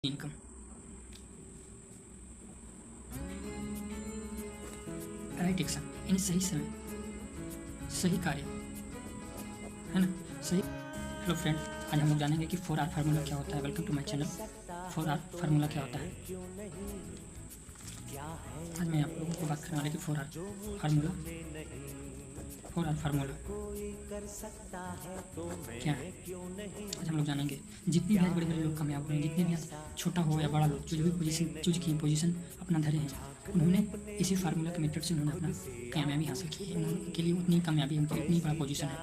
Income. Right action यानी सही समय सही कार्य, है ना, सही। हेलो फ्रेंड, आज हम लोग जानेंगे कि 4R फार्मूला क्या होता है। Welcome to my channel. 4R formula क्या होता है। आज मैं आप लोगों को बात करने वाला कि 4R फार्मूला क्या है। आज हम लोग जानेंगे। जितने भी आज बड़े बड़े लोग कामयाब हुए हैं, जितने भी आज छोटा हो या बड़ा लोग जो भी पोजीशन अपना धरे हैं, उन्होंने इसी फार्मूला के मेथड से उन्होंने अपना कामयाबी हासिल की है। उनके लिए उतनी कामयाबी, उनकी उतनी बड़ा पोजीशन है।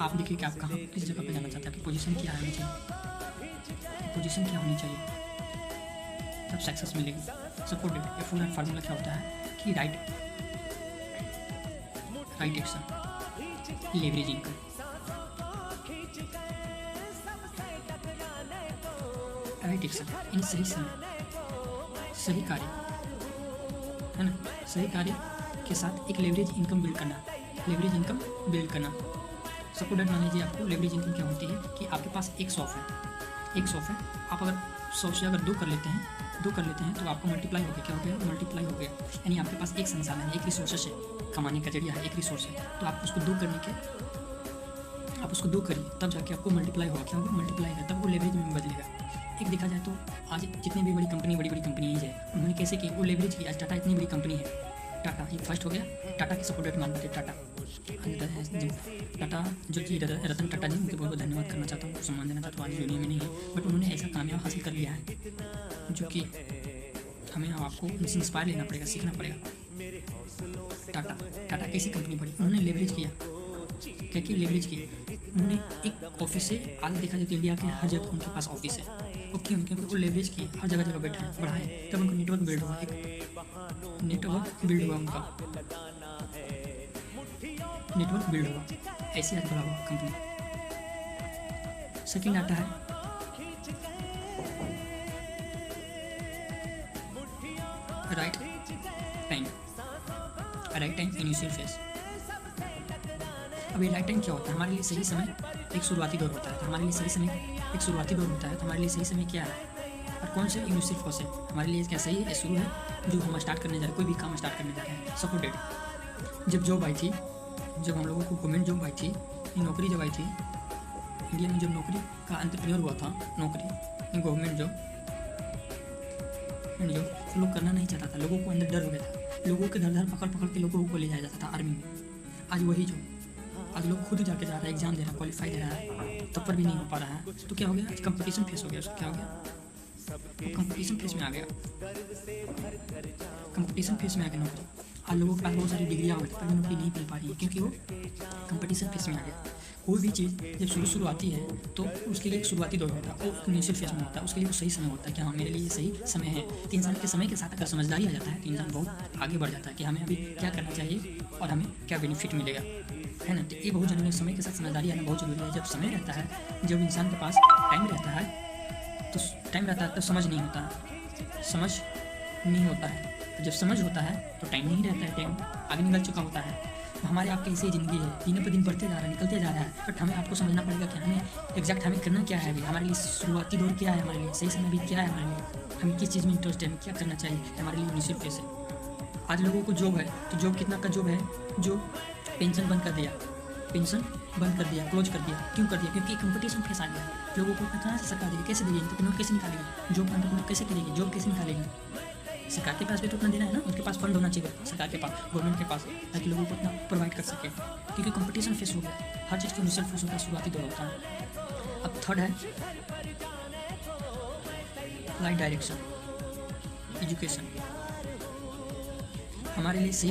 आप देखिए कि आप कहाँ किस जगह पे जाना चाहते हैं, कि पोजीशन क्या होनी चाहिए, पोजीशन क्या होनी चाहिए, तब सक्सेस मिलेगी। सपोर्टेड। ये 4R फार्मूला क्या होता है कि right action, leverage income. Right action यानी सही समय सही कार्य, है ना, सही कार्य के साथ एक लेवरेज इनकम बिल्ड करना। सपोर्टेड मान लीजिए आपको लेवरेज इनकम क्या होती है कि आपके पास एक शॉप है। आप अगर 100 से अगर 2 कर लेते हैं तो आपको मल्टीप्लाई हो गया। क्या हो गया? मल्टीप्लाई हो गया। यानी आपके पास एक संसाधन है, एक रिसोर्सेस है, कमाने का जरिया है, एक रिसोर्स है। तो आप उसको 2 करिए, तब जाके आपको मल्टीप्लाई होगा। क्या होगा? मल्टीप्लाई है, तब वो लेवरेज में बदलेगा। एक देखा जाए तो आज जितनी भी बड़ी बड़ी कंपनीज है, उन्होंने कैसे की? वो लेवरेज की। आज टाटा इतनी बड़ी कंपनी है, टाटा ये फर्स्ट हो गया। टाटा की सपोर्टेड मान लीजिए टाटा जो कि रतन टाटा जी, उनके बहुत बहुत धन्यवाद करना चाहता हूँ, सम्मान देना चाहता हूँ। आज दुनिया में नहीं है, बट उन्होंने ऐसा कामयाब हासिल कर लिया है जो कि हमें आपको उनसे इंस्पायर लेना पड़ेगा, सीखना पड़ेगा। टाटा कैसी कंपनी बड़ी, उन्होंने लेवरेज किया। क्या लेवरेज की? उन्होंने एक ऑफिस से, आज देखा जाए तो इंडिया के हर जगह उनके पास ऑफिस है। वो क्यों? क्योंकि वो लेवरेज की, हर जगह बैठे हैं, बढ़ाए, तब उनको नेटवर्क बिल्ड हुआ, ऐसे आज बड़ा हुआ कंपनी। सेकेंड आता है राइट टाइम इनिशियल फेज। अभी राइट टाइम क्या होता है? हमारे लिए सही समय एक शुरुआती दौर होता है। तो हमारे लिए सही समय क्या है? और कौन से इनिशियल फेज है हमारे लिए? क्या सही है? शुरू है जो हम स्टार्ट करने जा रहे हैं, कोई भी काम स्टार्ट करने जा रहे हैं। सपोर्टेड। जब जॉब आई थी, जब हम लोगों को गवर्नमेंट जॉब आई थी, नौकरी जब आई थी इंडिया में, जब नौकरी का एंटरप्रेन्योर हुआ था, नौकरी गवर्नमेंट जॉब लोग करना नहीं चाहता था। लोगों को अंदर डर हो गया था। लोगों के धर पकड़ के लोगों को ले जाया जाता था आर्मी में। आज वही जो आज लोग खुद जाके जा रहा है, एग्जाम दे रहा है, क्वालिफाई दे रहा है, तब पर भी नहीं हो पा रहा है। तो क्या हो गया? आज कंपटीशन फेस हो गया। उसका क्या हो गया? कंपटीशन फेस में आ गया नौकरी। आज लोगों के पास बहुत सारी डिग्रियाँ होती हैं, पर नौकरी नहीं मिल पा रही है, क्योंकि वो कंपटीशन फेस में आ गया। कोई भी चीज़ जब शुरू आती है तो उसके लिए एक शुरुआती दौर होता है, वो इनिशियल फेज में होता है। उसके लिए वो सही समय होता है कि हाँ, मेरे लिए सही समय है। 3 साल के समय के साथ अगर समझदारी आ जाता है तो इंसान बहुत आगे बढ़ जाता है कि हमें अभी क्या करना चाहिए और हमें क्या बेनिफिट मिलेगा, है ना। तो ये बहुत जरूरी है, समय के साथ समझदारी आना बहुत जरूरी है। जब समय रहता है, जब इंसान के पास टाइम रहता है तो समझ नहीं होता है। जब समझ होता है तो टाइम नहीं रहता है, टाइम आगे निकल चुका होता है। तो हमारे आपकी ऐसी ज़िंदगी है, दिन पर दिन बढ़ते जा रहा है, निकलते जा रहा है, बट हमें आपको समझना पड़ेगा कि हमें एग्जैक्ट हमें करना क्या है अभी, हमारे लिए शुरुआती दौर क्या है, हमारे लिए सही समय भी क्या है, हमारे लिए हमें किस चीज़ में इंटरेस्ट है, हमें क्या करना चाहिए, हमारे लिए इनिशियल फेज है। आज लोगों को जॉब है, तो जॉब कितना का जॉब है? जो पेंशन बंद कर दिया, क्लोज कर दिया। क्यों कर दिया? क्योंकि कंपटीशन फेस आ गया। लोगों को कहाँ से सरकार देगी, कैसे देगी, एंटरप्रेन्योर कैसे निकालेगी, जॉब एंटरप्रेन्योर कैसे करेगी, जॉब कैसे निकालेगी? सरकार के पास भी तो उतना देना है ना, उनके पास फंड होना चाहिए, सरकार के पास, गवर्नमेंट के पास, ताकि लोगों को उतना प्रोवाइड कर सके। क्योंकि कंपटीशन फेस हो गया, हर चीज़ की इनिशियल फेस होता है, शुरुआती दौर होता है। अब थर्ड है राइट डायरेक्शन, एजुकेशन। हमारे लिए सही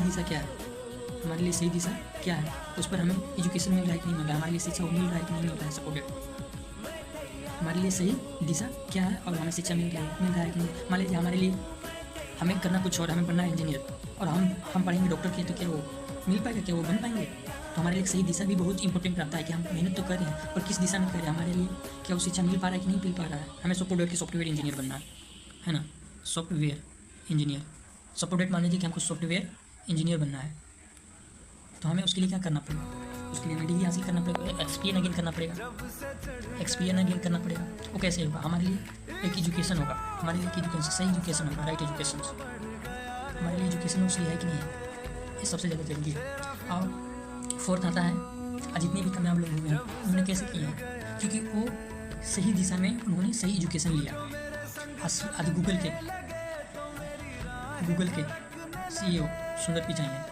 दिशा क्या है? उस पर हमें एजुकेशन मिल रहा है कि नहीं मिल रहा है, हमारे लिए शिक्षा मिल रहा है कि नहीं मिल रहा है। सपोर्टेड। हमारे लिए सही दिशा क्या है और हमें शिक्षा मिल रहा है कि नहीं। मान लीजिए हमारे लिए हमें करना कुछ और, हमें बनना है इंजीनियर, और हम पढ़ेंगे डॉक्टर के, तो क्या वो मिल पाएगा? क्या वो बन पाएंगे? तो हमारे लिए सही दिशा भी बहुत इंपॉर्टेंट रहता है कि हम मेहनत तो कर रहे हैं, पर किस दिशा में कर रहे हैं, हमारे लिए क्या वो शिक्षा मिल पा रहा है कि नहीं मिल पा रहा है। हमें सॉफ्टवेयर इंजीनियर बनना है ना, सॉफ्टवेयर इंजीनियर। सपोर्टेड मान लीजिए कि हमको सॉफ्टवेयर इंजीनियर बनना है, तो हमें उसके लिए क्या करना पड़ेगा? उसके लिए हमें डिग्री हासिल करना पड़ेगा, एक्सपीरियंस गेन करना पड़ेगा, एक्सपीरियंस गेन करना पड़ेगा। वो कैसे होगा? हमारे लिए एक एजुकेशन होगा, हमारे लिए एक एजुकेशन, सही एजुकेशन होगा, राइट एजुकेशन। हमारे लिए एजुकेशन उसकी है कि नहीं है, ये सबसे ज़्यादा जरूरी है। और फोर्थ आता है, जितने भी कामयाब लोग हुए हैं उन्होंने कैसे किए हैं? क्योंकि वो सही दिशा में उन्होंने सही एजुकेशन लिया। आज गूगल के CEO सुंदर पिचाई हैं,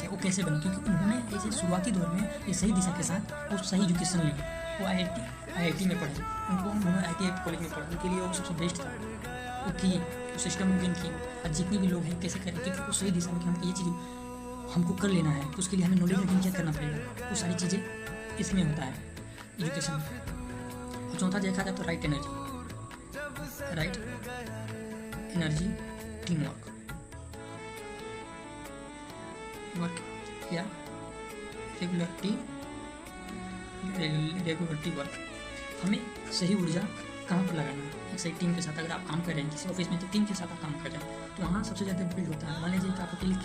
वो कैसे बने? क्योंकि उन्होंने ऐसे शुरुआती दौर में ये सही दिशा के साथ वो सही एजुकेशन ली। वो IIT में पढ़े, उन्होंने IIT कॉलेज में पढ़ा, उनके लिए वो सबसे बेस्ट था। वो किए, सिस्टम गेन किए। आज जितने भी लोग हैं कैसे करें? क्योंकि वो सही दिशा में कि हमको ये चीज़ हमको कर लेना है, तो उसके लिए हमें नॉलेज गेन क्या करना पड़ेगा, वो सारी चीज़ें इसमें होता है एजुकेशन में। और चौथा देखा जाए तो राइट एनर्जी टीम वर्क या रेगुलरिटी वर्क। हमें सही ऊर्जा कहाँ पर लगाना है? एक सही टीम के साथ अगर आप काम कर रहे हैं किसी ऑफिस में, तो टीम के साथ आप काम कर रहे हैं तो वहाँ सबसे ज़्यादा बिल्ड होता है। मान लीजिए कि आप अकेले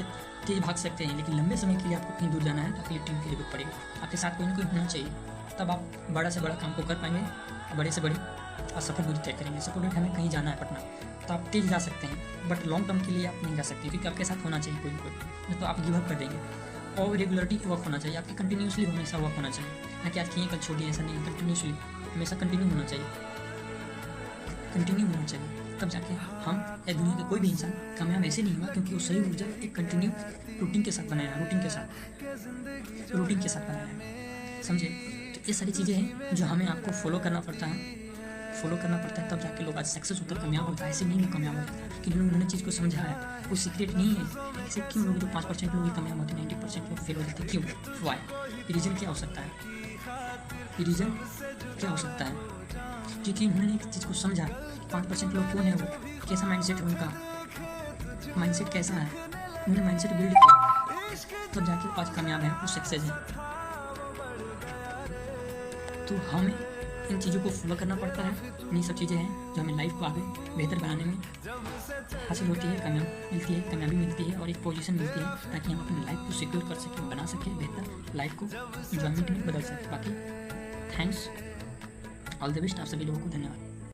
तेज भाग सकते हैं, लेकिन लंबे समय के लिए आपको कहीं दूर जाना है तो अकेले टीम की जरूरत पड़ेगी। आपके साथ कोई ना कोई होना चाहिए, तब आप बड़ा से बड़ा काम को कर पाएंगे, बड़े से बड़ी और सफल दूरी तय करेंगे। सपोज हमें कहीं जाना है पटना, तो आप तेज जा सकते हैं, बट लॉन्ग टर्म के लिए आप नहीं जा सकते, क्योंकि आपके साथ होना चाहिए कोई ना कोई, नहीं तो आप गिव अप कर देंगे। और रेगुलरिटी वर्क होना चाहिए, आपकी कंटिन्यूसली हमेशा वर्क होना चाहिए, ना कि आज किए कल छोड़िए, ऐसा नहीं। कंटिन्यूसली हमेशा कंटिन्यू होना चाहिए, तब जाके हम या दुनिया का कोई भी इंसान कामयाब ऐसे नहीं हुआ, क्योंकि वो सही ऊर्जा एक कंटिन्यू रूटीन के साथ बनाया है, रूटीन के साथ बनाया है, समझे? तो ये सारी चीज़ें हैं जो हमें आपको फॉलो करना पड़ता है, तब जाके लोग आज सक्सेस होकर कामयाब होता है। ऐसे नहीं कामयाब होता है कि उन्होंने चीज़ को समझा है, वो सीक्रेट नहीं है। ऐसे क्यों लोग, जो 5% लोग ही कामयाब होते हैं, 90% लोग फेल हो जाते हैं, क्यों? वाई? रीज़न क्या हो सकता है? क्योंकि उन्होंने एक चीज़ को समझा। 5% लोग कौन है? वो कैसा माइंडसेट है उनका, माइंडसेट कैसा है, उन्होंने माइंडसेट बिल्ड किया, तब जाके वो आज कामयाब है, वो सक्सेस है। तो हमें इन चीज़ों को फॉलो करना पड़ता है। ये सब चीज़ें हैं जो हमें लाइफ को आगे बेहतर बनाने में हासिल होती है, कामयाबी मिलती है और एक पोजीशन मिलती है, ताकि हम अपनी लाइफ को सिक्योर कर सकें, बना सकें, बेहतर लाइफ को एंजॉयमेंट में बदल सकें। बाकी थैंक्स, ऑल द बेस्ट, आप सभी लोगों को धन्यवाद।